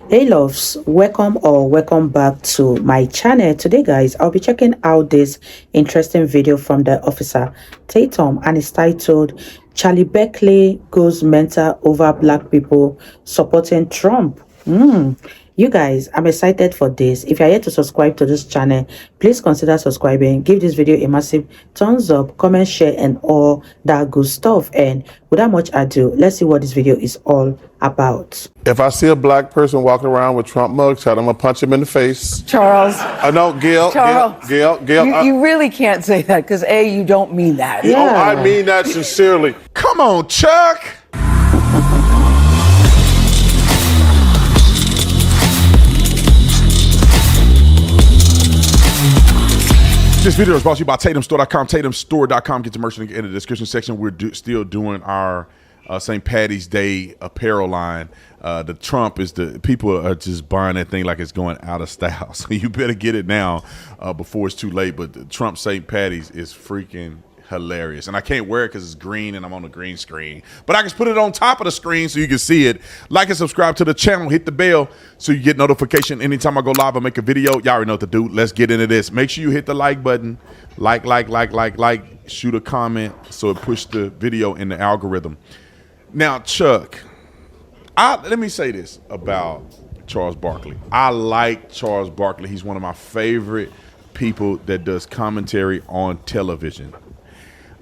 Hey loves, welcome back to my channel. Today guys, I'll be checking out this interesting video from the officer Tatum, and it's titled Charlie Barkley goes mental over black people supporting Trump. You guys, I'm excited for this. If you're yet to subscribe to this channel, please consider subscribing. Give this video a massive thumbs up, comment, share, and all that good stuff. And without much ado, let's see what this video is all about. If I see a black person walking around with Trump mugshot, I'm gonna punch him in the face. Charles. No, Gail. Charles. Gail. You really can't say that because A, you don't mean that. Oh, I mean that sincerely. Come on, Chuck. This video is brought to you by TatumStore.com. TatumStore.com. Get your merch in the description section. We're still doing our St. Patty's Day apparel line. The Trump is people are just buying that thing like it's going out of style. So you better get it now before it's too late. But the Trump St. Patty's is freaking hilarious. And I can't wear it because it's green and I'm on the green screen. But I can put it on top of the screen so you can see it. Like and subscribe to the channel. Hit the bell so you get notification anytime I go live or make a video. Y'all already know what to do. Let's get into this. Make sure you hit the like button. Like. Shoot a comment so it push the video in the algorithm. Now, Chuck, let me say this about Charles Barkley. I like Charles Barkley. He's one of my favorite people that does commentary on television.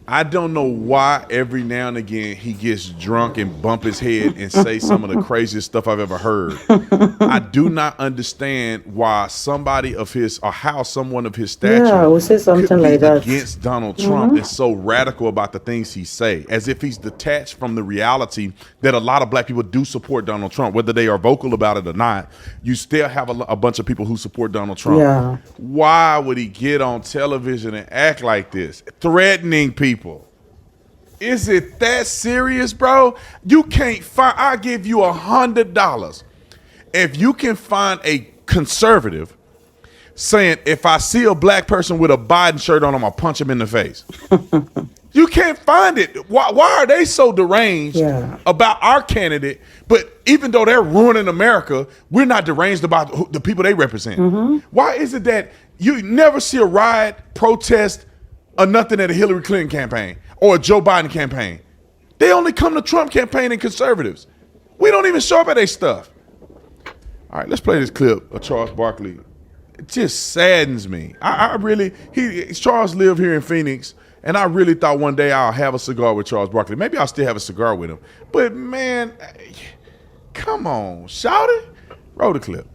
I don't know why every now and again he gets drunk and bump his head and say some of the craziest stuff I've ever heard. I do not understand why somebody of his, or how someone of his stature would say something like that against Donald Trump is so radical about the things he say, as if he's detached from the reality that a lot of black people do support Donald Trump, whether they are vocal about it or not. You still have a bunch of people who support Donald Trump. Yeah. Why would he get on television and act like this, threatening people? Is it that serious, bro? You can't find, I'll give you $100 if you can find a conservative saying, if I see a black person with a Biden shirt on, I'm gonna punch him in the face. You can't find it. Why are they so deranged about our candidate? But even though they're ruining America, we're not deranged about the people they represent. Why is it that you never see a riot, protest, or nothing at a Hillary Clinton campaign or a Joe Biden campaign? They only come to Trump campaign and conservatives. We don't even show up at their stuff. All right, let's play this clip of Charles Barkley. It just saddens me. Charles lived here in Phoenix, and I really thought one day I'll have a cigar with Charles Barkley. Maybe I'll still have a cigar with him. But man, come on, shout it. Roll the clip.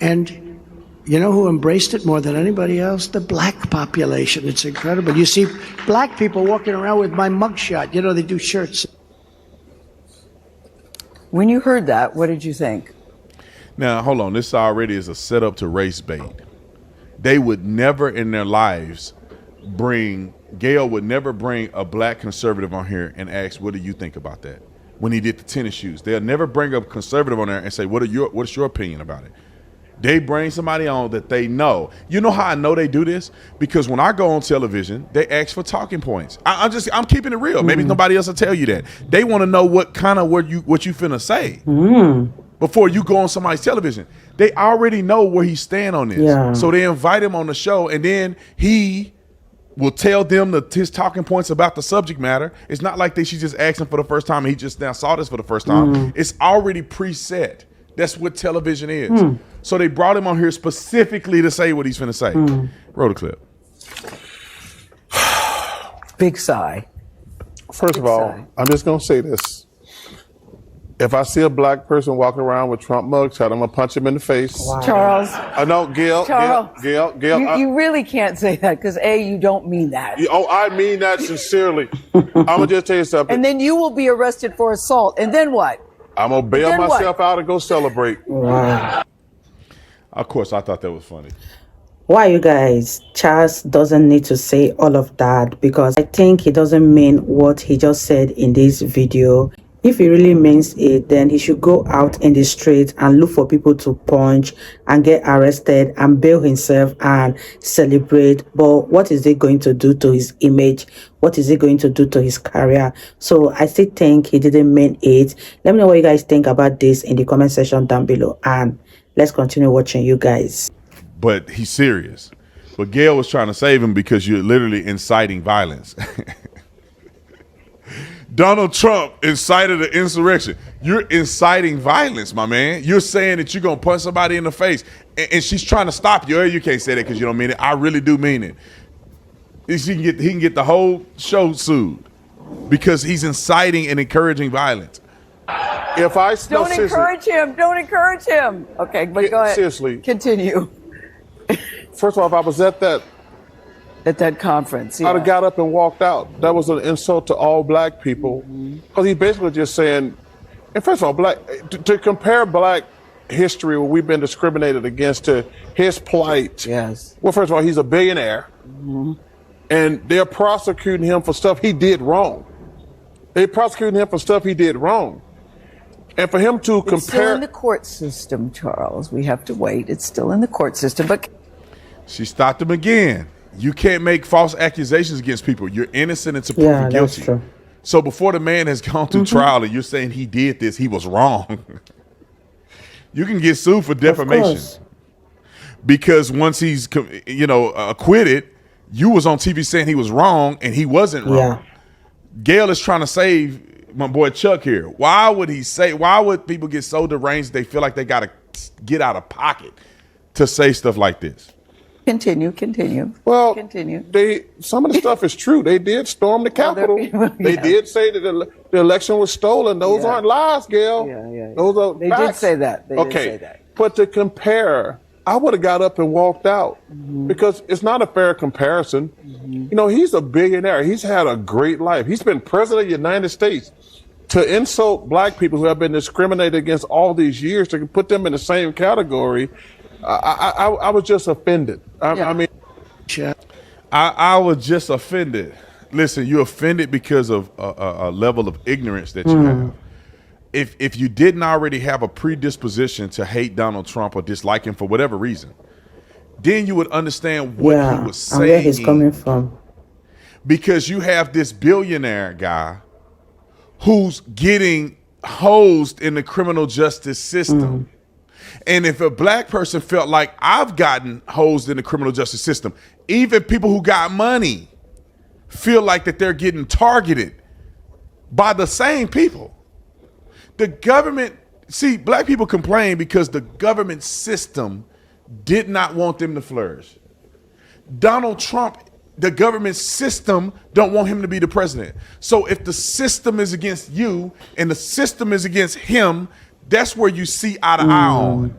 And you know who embraced it more than anybody else? The black population. It's incredible. You see black people walking around with my mugshot. You know, they do shirts. When you heard that, what did you think? Now, hold on. This already is a setup to race bait. They would never in their lives Gail would never bring a black conservative on here and ask, what do you think about that? When he did the tennis shoes, they'll never bring a conservative on there and say, what's your opinion about it? They bring somebody on that they know. You know how I know they do this? Because when I go on television, they ask for talking points. I'm keeping it real. Maybe nobody else will tell you that. They want to know what you finna say before you go on somebody's television. They already know where he stand on this. Yeah. So they invite him on the show, and then he will tell them his talking points about the subject matter. It's not like she just asked him for the first time and he just now saw this for the first time. It's already preset. That's what television is. So they brought him on here specifically to say what he's finna say. Roll the clip. Big sigh. First of all, I'm just gonna say this. If I see a black person walking around with Trump mugshot, I'm gonna punch him in the face. Wow. Charles. No, Gail. You really can't say that because A, you don't mean that. I mean that sincerely. I'm gonna just tell you something. And then you will be arrested for assault. And then what? I'm gonna bail myself out and go celebrate. Wow. Of course, I thought that was funny. Why, you guys? Charles doesn't need to say all of that because I think he doesn't mean what he just said in this video. If he really means it, then he should go out in the street and look for people to punch and get arrested and bail himself and celebrate. But what is it going to do to his image? What is it going to do to his career? So I still think he didn't mean it. Let me know what you guys think about this in the comment section down below. And let's continue watching, you guys. But he's serious. But Gayle was trying to save him because you're literally inciting violence. Donald Trump incited an insurrection. You're inciting violence, my man. You're saying that you're going to punch somebody in the face. And she's trying to stop you. You can't say that because you don't mean it. I really do mean it. He can get the whole show sued because he's inciting and encouraging violence. If I don't encourage him. Don't encourage him. Okay, but go ahead. Seriously. Continue. First of all, if I was at that conference, I'd have got up and walked out. That was an insult to all black people, because he's basically just saying, and first of all, to compare black history where we've been discriminated against to his plight. Yes. Well, first of all, he's a billionaire, and they're prosecuting him for stuff he did wrong. They're prosecuting him for stuff he did wrong. And for him to compare... It's still in the court system, Charles. We have to wait. It's still in the court system, but... She stopped him again. You can't make false accusations against people. You're innocent until proven guilty. That's true. So before the man has gone through trial and you're saying he did this, he was wrong. You can get sued for defamation. Because once he's, acquitted, you was on TV saying he was wrong and he wasn't wrong. Yeah. Gayle is trying to save my boy Chuck here. Why would people get so deranged they feel like they got to get out of pocket to say stuff like this? Continue. Well, continue. Some of the stuff is true. They did storm the Capitol. They did say that the election was stolen. Those aren't lies, Gayle. Yeah. Those are They facts. did say that. They did say that. But to compare, I would have got up and walked out because it's not a fair comparison. He's a billionaire. He's had a great life. He's been president of the United States. To insult black people who have been discriminated against all these years, to put them in the same category, I was just offended. I was just offended. Listen, you're offended because of a level of ignorance that you have. If you didn't already have a predisposition to hate Donald Trump or dislike him for whatever reason, then you would understand what he was saying. And where he's coming from. Because you have this billionaire guy who's getting hosed in the criminal justice system. And if a black person felt like I've gotten hosed in the criminal justice system, even people who got money feel like that they're getting targeted by the same people. The government, black people complain because the government system did not want them to flourish. Donald Trump, the government system don't want him to be the president. So if the system is against you and the system is against him, that's where you see eye to eye on.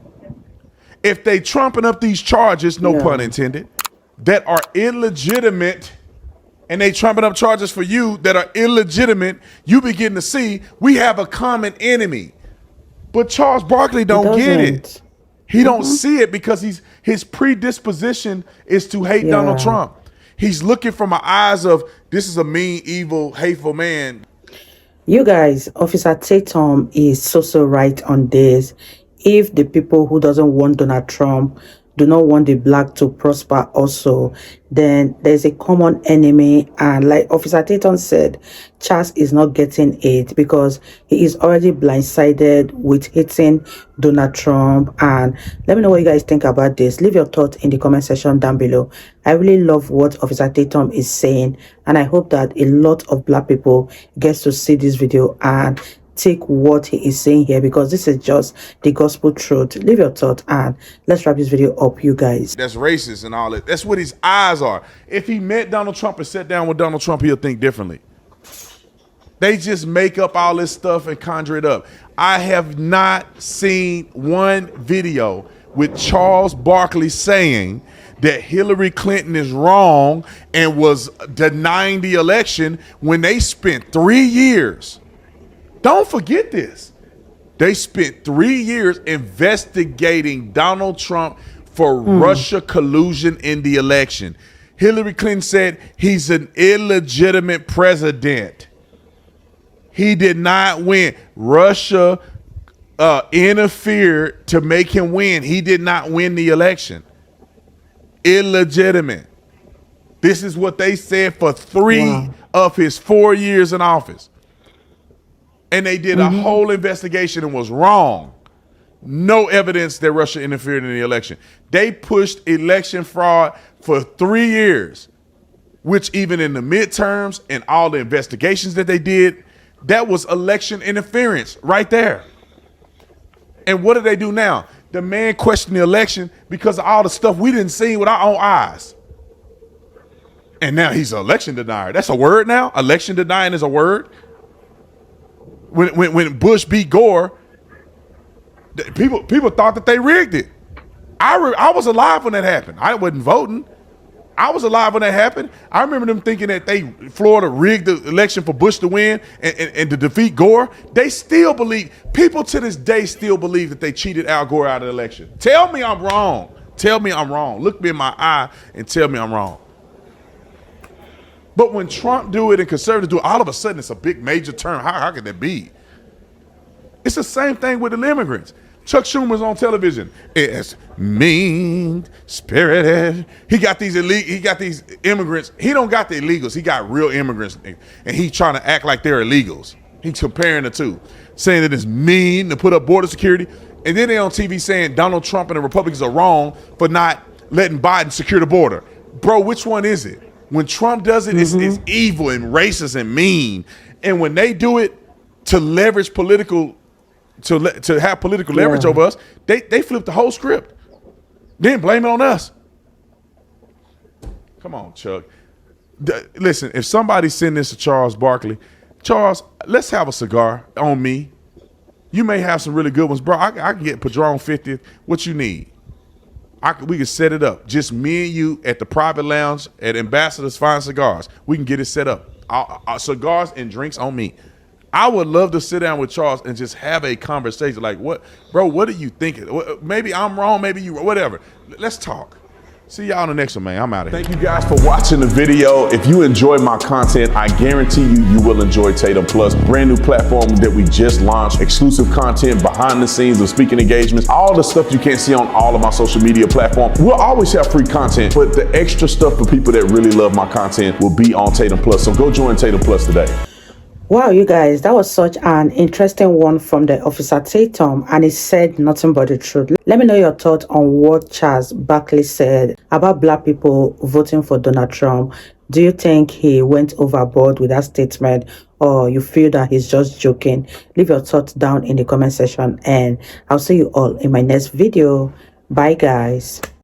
If they trumping up these charges, no pun intended, that are illegitimate, and they trumping up charges for you that are illegitimate, you begin to see we have a common enemy. But Charles Barkley don't get it. He don't see it because his predisposition is to hate Donald Trump. He's looking from my eyes of, this is a mean, evil, hateful man. You guys, Officer Tatum is so right on this. If the people who doesn't want Donald Trump do not want the black to prosper also, then there's a common enemy. And like Officer Tatum said, Charles is not getting it because he is already blindsided with hating Donald Trump. And let me know what you guys think about this. Leave your thoughts in the comment section down below. I really love what Officer Tatum is saying, and I hope that a lot of black people gets to see this video and take what he is saying here, because this is just the gospel truth. Leave your thought and let's wrap this video up, you guys. That's racist and all that. That's what his eyes are. If he met Donald Trump and sat down with Donald Trump, he'll think differently. They just make up all this stuff and conjure it up. I have not seen one video with Charles Barkley saying that Hillary Clinton is wrong and was denying the election when they spent 3 years. Don't forget this. They spent 3 years investigating Donald Trump for Russia collusion in the election. Hillary Clinton said he's an illegitimate president. He did not win. Russia interfered to make him win. He did not win the election. Illegitimate. This is what they said for 3 of his 4 years in office. And they did a whole investigation and was wrong. No evidence that Russia interfered in the election. They pushed election fraud for 3 years, which even in the midterms and all the investigations that they did, that was election interference right there. And what do they do now? The man questioned the election because of all the stuff we didn't see with our own eyes. And now he's an election denier. That's a word now? Election denying is a word? When Bush beat Gore, people thought that they rigged it. I was alive when that happened. I wasn't voting. I was alive when that happened. I remember them thinking that Florida rigged the election for Bush to win and to defeat Gore. They still believe, people to this day still believe that they cheated Al Gore out of the election. Tell me I'm wrong. Tell me I'm wrong. Look me in my eye and tell me I'm wrong. But when Trump do it and conservatives do it, all of a sudden it's a big major term. How could that be? It's the same thing with the immigrants. Chuck Schumer's on television. It's mean-spirited. He got these immigrants. He don't got the illegals. He got real immigrants. And he's trying to act like they're illegals. He's comparing the two, saying that it's mean to put up border security. And then they're on TV saying Donald Trump and the Republicans are wrong for not letting Biden secure the border. Bro, which one is it? When Trump does it, it's evil and racist and mean. And when they do it to leverage political, to have political leverage over us, they flip the whole script. Then blame it on us. Come on, Chuck. Listen, if somebody send this to Charles Barkley, Charles, let's have a cigar on me. You may have some really good ones, bro. I can get Padron 50th. What you need? We can set it up. Just me and you at the private lounge at Ambassador's Fine Cigars. We can get it set up. Our cigars and drinks on me. I would love to sit down with Charles and just have a conversation. Like, what, bro, what are you thinking? Maybe I'm wrong. Maybe you, whatever. Let's talk. See y'all on the next one, man. I'm out of here. Thank you guys for watching the video. If you enjoyed my content, I guarantee you will enjoy Tatum Plus, brand new platform that we just launched, exclusive content, behind the scenes of speaking engagements, all the stuff you can't see on all of my social media platforms. We'll always have free content, but the extra stuff for people that really love my content will be on Tatum Plus. So go join Tatum Plus today. Wow, you guys, that was such an interesting one from the officer Tatum, and he said nothing but the truth. Let me know your thoughts on what Charles Barkley said about black people voting for Donald Trump. Do you think he went overboard with that statement, or you feel that he's just joking? Leave your thoughts down in the comment section, and I'll see you all in my next video. Bye, guys.